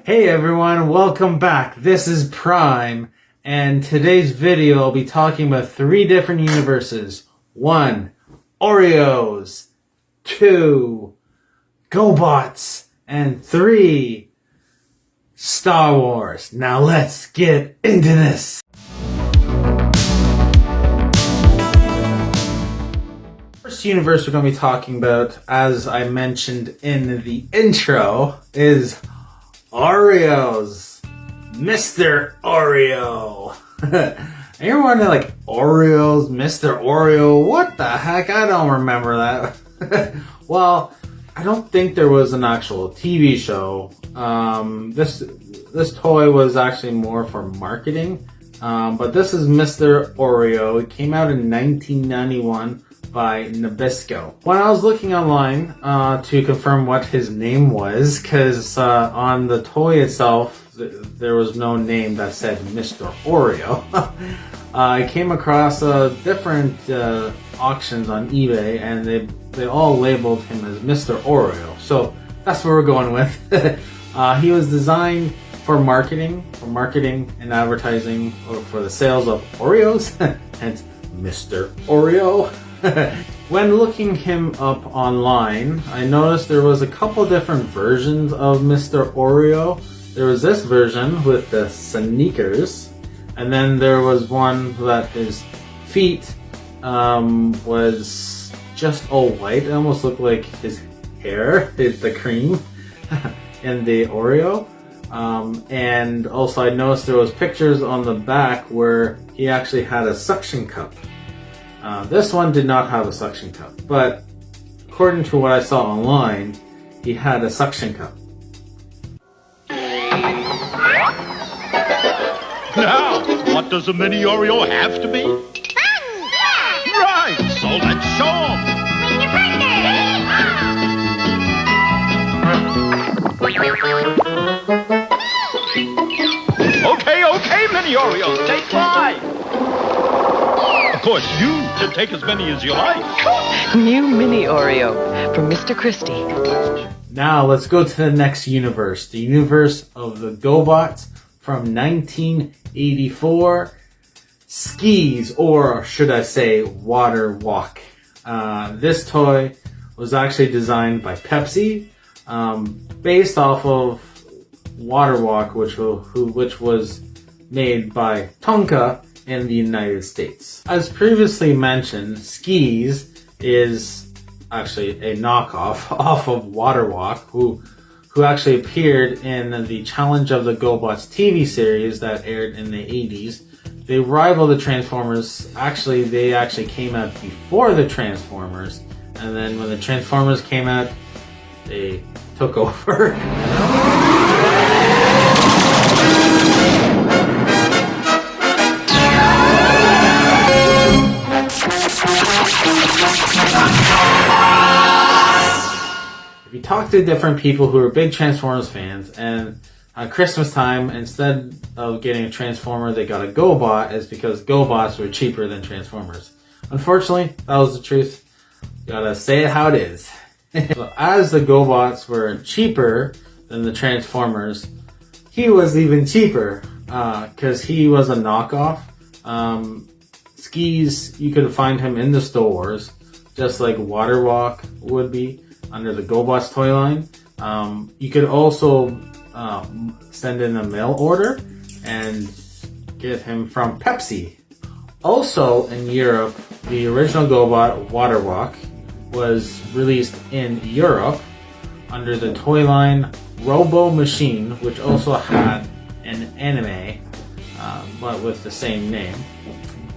Hey everyone, welcome back. This is Prime, and today's video I'll be talking about 3 different universes. 1. Oreos. 2. GoBots. And 3. Star Wars. Now let's get into this. First universe we're going to be talking about, as I mentioned in the intro, is Oreos. Mister Oreo. And you're wondering, like, Oreos, Mister Oreo, what the heck? I don't remember that. Well, I don't think there was an actual TV show. This toy was actually more for marketing. But this is Mister Oreo. It came out in 1991 by Nabisco. When I was looking online to confirm what his name was, because on the toy itself there was no name that said Mister Oreo, I came across different auctions on eBay, and they all labeled him as Mister Oreo. So that's what we're going with. He was designed for marketing and advertising, or for the sales of Oreos, hence Mister Oreo. When looking him up online, I noticed there was a couple different versions of Mister Oreo. There was this version with the sneakers, and then there was one that his feet was just all white. It almost looked like his hair, the cream in the Oreo. And also I noticed there was pictures on the back where he actually had a suction cup. This one did not have a suction cup, but according to what I saw online, he had a suction cup. Now, what does a mini Oreo have to be? Right, so let's show 'em. Okay, mini Oreos, take 5. Of course, you can take as many as you like. New Mini Oreo from Mr. Christie. Now let's go to the next universe. The universe of the GoBots from 1984. Skeez, or should I say Water Walk. This toy was actually designed by Pepsi, based off of Water Walk, which was made by Tonka in the United States. As previously mentioned, Skeez is actually a knockoff off of Water Walk, who actually appeared in the Challenge of the GoBots TV series that aired in the 80s. They rival the Transformers. Actually, they actually came out before the Transformers, and then when the Transformers came out, they took over. If you talk to different people who are big Transformers fans, and at Christmas time, instead of getting a Transformer, they got a GoBot, is because GoBots were cheaper than Transformers. Unfortunately, that was the truth. You gotta say it how it is. So as the GoBots were cheaper than the Transformers, he was even cheaper, because he was a knockoff. Skeez, you could find him in the stores, just like Water Walk would be under the GoBots toy line. You could also send in a mail order and get him from Pepsi. Also in Europe, the original GoBot Water Walk was released in Europe under the toy line Robo Machine, which also had an anime, but with the same name,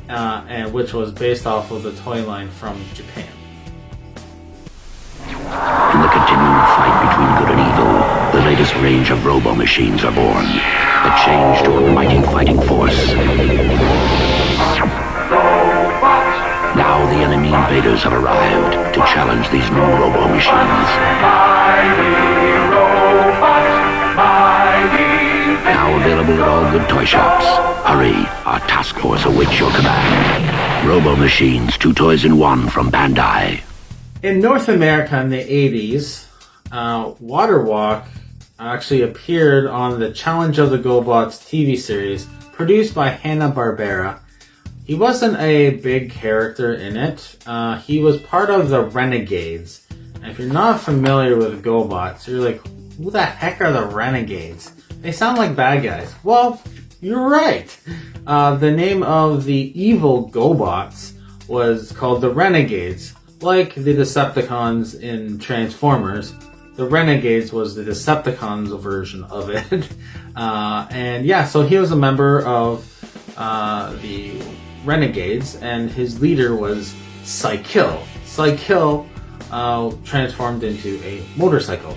and which was based off of the toy line from Japan. In the continuing fight between good and evil, the latest range of robo-machines are born, that change to a mighty fighting force. Now the enemy invaders have arrived to challenge these new robo-machines. Now available at all good toy shops. Hurry, our task force awaits your command. Robo-machines, 2 toys in 1 from Bandai. In North America in the 80s, Water Walk actually appeared on the Challenge of the GoBots TV series produced by Hanna-Barbera. He wasn't a big character in it. He was part of the Renegades. And if you're not familiar with GoBots, you're like, who the heck are the Renegades? They sound like bad guys. Well, you're right. The name of the evil GoBots was called the Renegades. Like the Decepticons in Transformers, the Renegades was the Decepticons version of it. And yeah, so he was a member of the Renegades, and his leader was Psykill. Psykill transformed into a motorcycle.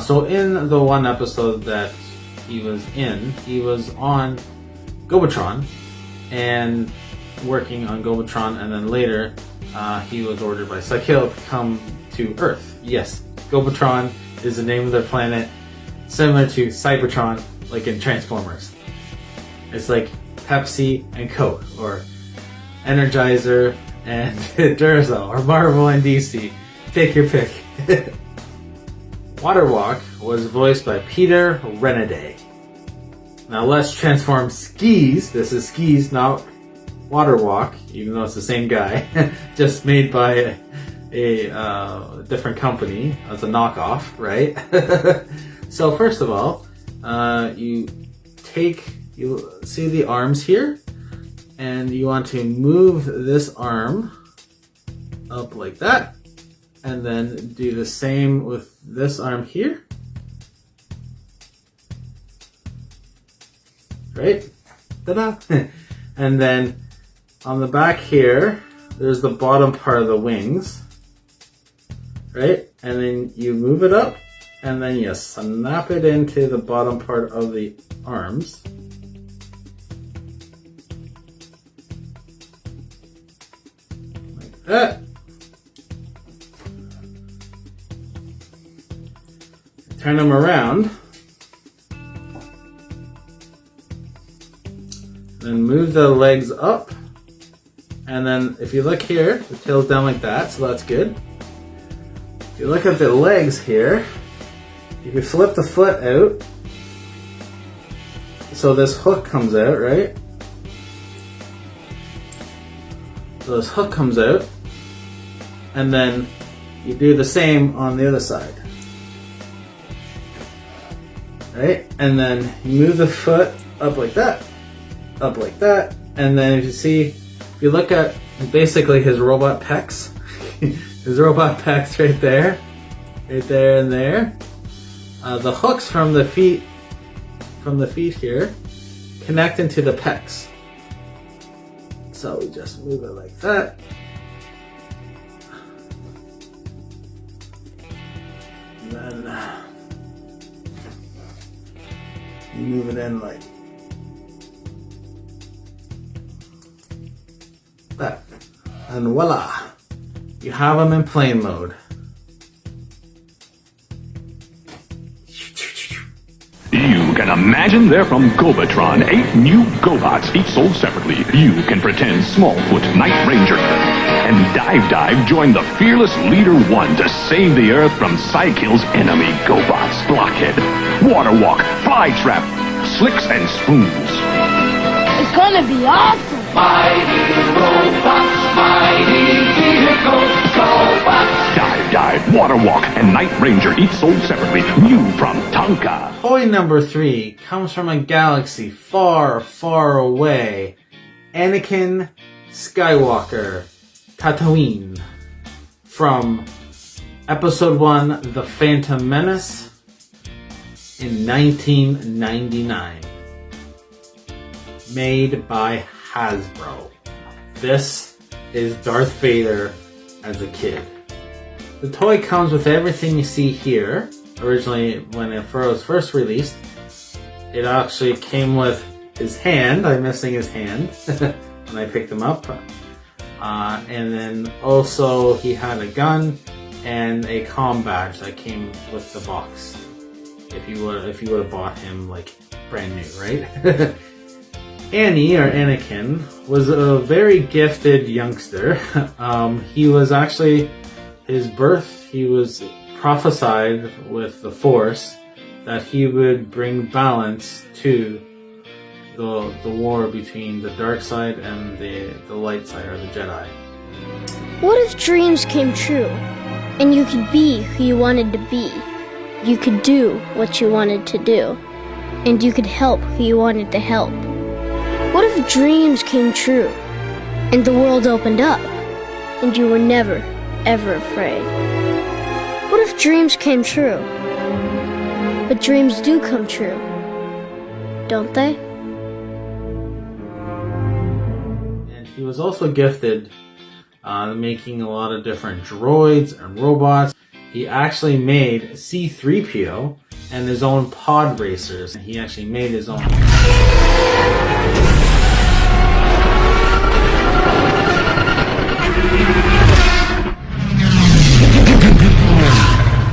So in the one episode that he was in, he was on Gobotron and working on Gobotron, and then later he was ordered by Psykill to come to Earth. Yes, Gobotron is the name of their planet, similar to Cybertron, like in Transformers. It's like Pepsi and Coke, or Energizer and Duracell, or Marvel and DC. Take your pick. Waterwalk was voiced by Peter Renaday. Now let's transform Skeez. This is Skeez, not Waterwalk, even though it's the same guy, just made by a different company. It's a knockoff, right? So first of all, you see the arms here, and you want to move this arm up like that, and then do the same with this arm here, right? Ta-da! And then on the back here, there's the bottom part of the wings, right? And then you move it up, and then you snap it into the bottom part of the arms. Like that. Turn them around. Then move the legs up. And then if you look here, the tail's down like that, so that's good. If you look at the legs here, you can flip the foot out. So this hook comes out, right? So this hook comes out. And then you do the same on the other side. Right? And then you move the foot up like that. Up like that. And then if you see, if you look at basically his robot pecs, his robot pecs right there and there. The hooks from the feet here connect into the pecs. So we just move it like that. And then you move it in like that. And voila! You have them in plane mode. You can imagine they're from Gobotron. 8 new GoBots, each sold separately. You can pretend Smallfoot, Night Ranger, and Dive join the fearless Leader 1 to save the Earth from Psykill's enemy GoBots. Blockhead, Waterwalk, Flytrap, Slicks, and Spoons. It's gonna be awesome! Mighty robots, mighty vehicles, GoBots. Dive, Waterwalk, and Night Ranger, each sold separately. New from Tonka. Toy number 3 comes from a galaxy far, far away. Anakin Skywalker, Tatooine. From Episode 1, The Phantom Menace, in 1999. Made by Hasbro. This is Darth Vader as a kid. The toy comes with everything you see here. Originally, when it was first released, it actually came with his hand. I'm missing his hand when I picked him up. And then also he had a gun and a comm badge that came with the box. If you would have bought him like brand new, right? Annie, or Anakin, was a very gifted youngster. He was actually, his birth, he was prophesied with the Force that he would bring balance to the war between the dark side and the light side, or the Jedi. What if dreams came true and you could be who you wanted to be? You could do what you wanted to do, and you could help who you wanted to help. What if dreams came true and the world opened up and you were never, ever afraid? What if dreams came true? But dreams do come true, don't they? And he was also gifted making a lot of different droids and robots. He actually made C-3PO and his own Podracers. He actually made his own.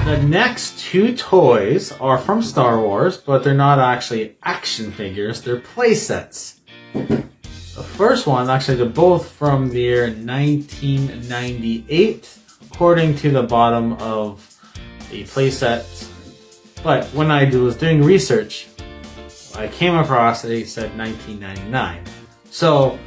The next two toys are from Star Wars, but they're not actually action figures, they're playsets. The first one, actually they're both from the year 1998, according to the bottom of the playset. But when I was doing research, I came across they said 1999. So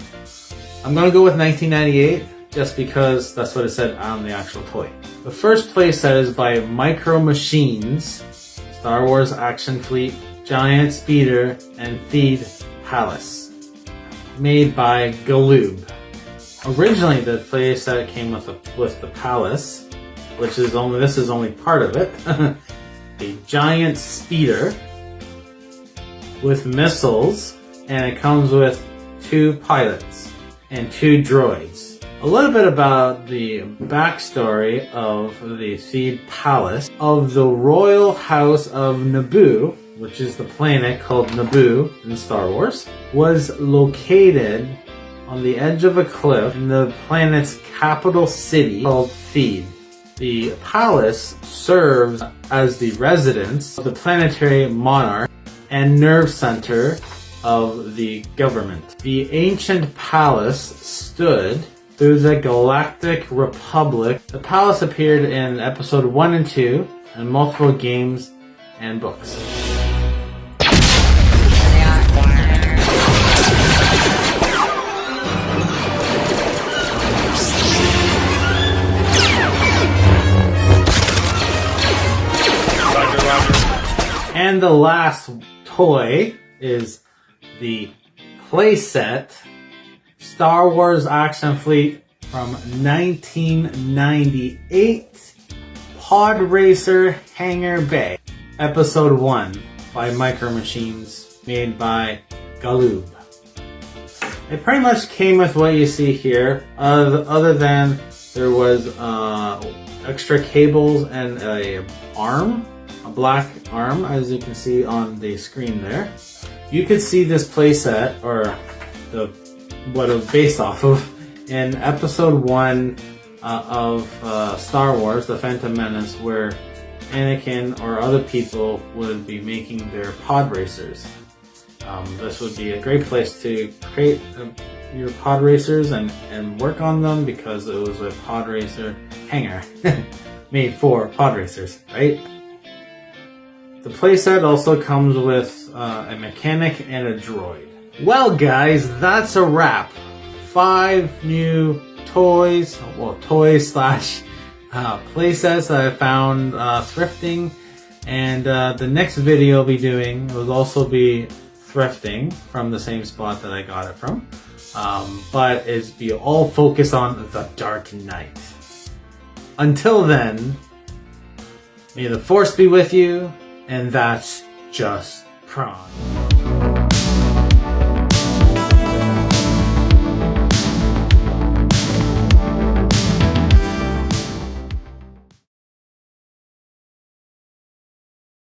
I'm going to go with 1998 just because that's what it said on the actual toy. The first playset is by MicroMachines, Star Wars Action Fleet, Giant Speeder, and Feed Palace, made by Galoob. Originally, the playset came with the Palace, which is this is only part of it. A giant speeder with missiles, and it comes with 2 pilots and 2 droids. A little bit about the backstory of the Feed Palace of the Royal House of Naboo, which is the planet called Naboo in Star Wars, was located on the edge of a cliff in the planet's capital city called Feed. The palace serves as the residence of the planetary monarch and nerve center of the government. The ancient palace stood through the Galactic Republic. The palace appeared in episode 1 and 2 and multiple games and books. And the last toy is the playset Star Wars Action Fleet from 1998, Podracer Hangar Bay, Episode 1 by MicroMachines, made by Galoob. It pretty much came with what you see here, other than there was extra cables and a black arm, as you can see on the screen there. You could see this playset, or what it was based off of, in episode 1 of Star Wars, The Phantom Menace, where Anakin or other people would be making their Podracers. This would be a great place to create your Podracers and work on them, because it was a Podracer hangar made for Podracers, right? The playset also comes with a mechanic and a droid. Well guys, that's a wrap. 5 new toys, slash playsets that I found thrifting, and the next video I'll be doing will also be thrifting from the same spot that I got it from, but it's be all focused on the Dark Knight. Until then, may the Force be with you, and that's just Prawn.